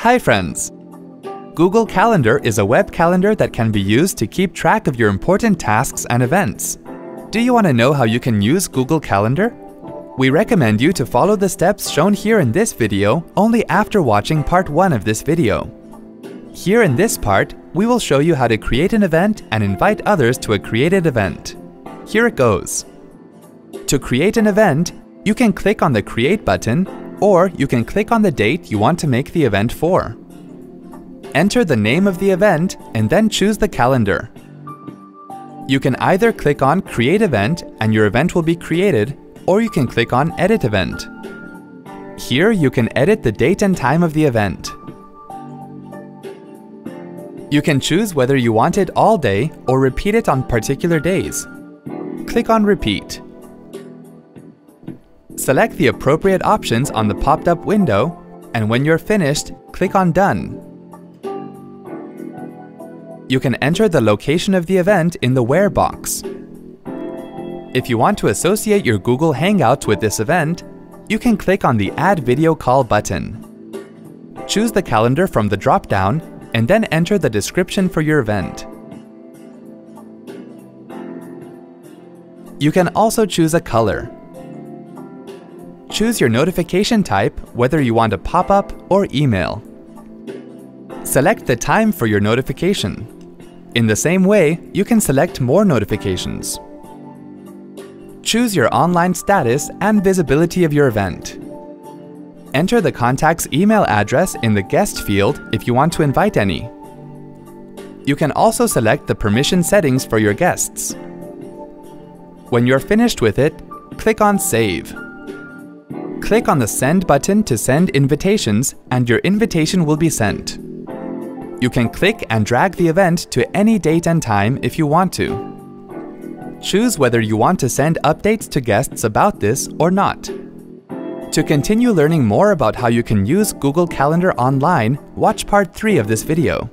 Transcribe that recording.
Hi friends! Google Calendar is a web calendar that can be used to keep track of your important tasks and events. Do you want to know how you can use Google Calendar? We recommend you to follow the steps shown here in this video only after watching part 1 of this video. Here in this part, we will show you how to create an event and invite others to a created event. Here it goes. To create an event, you can click on the Create button, or you can click on the date you want to make the event for. Enter the name of the event and then choose the calendar. You can either click on Create Event and your event will be created, or you can click on Edit Event. Here you can edit the date and time of the event. You can choose whether you want it all day or repeat it on particular days. Click on Repeat. Select the appropriate options on the popped-up window, and when you're finished, click on Done. You can enter the location of the event in the Where box. If you want to associate your Google Hangouts with this event, you can click on the Add Video Call button. Choose the calendar from the drop-down and then enter the description for your event. You can also choose a color. Choose your notification type, whether you want a pop-up or email. Select the time for your notification. In the same way, you can select more notifications. Choose your online status and visibility of your event. Enter the contact's email address in the Guest field if you want to invite any. You can also select the permission settings for your guests. When you're finished with it, click on Save. Click on the Send button to send invitations, and your invitation will be sent. You can click and drag the event to any date and time if you want to. Choose whether you want to send updates to guests about this or not. To continue learning more about how you can use Google Calendar online, watch part 3 of this video.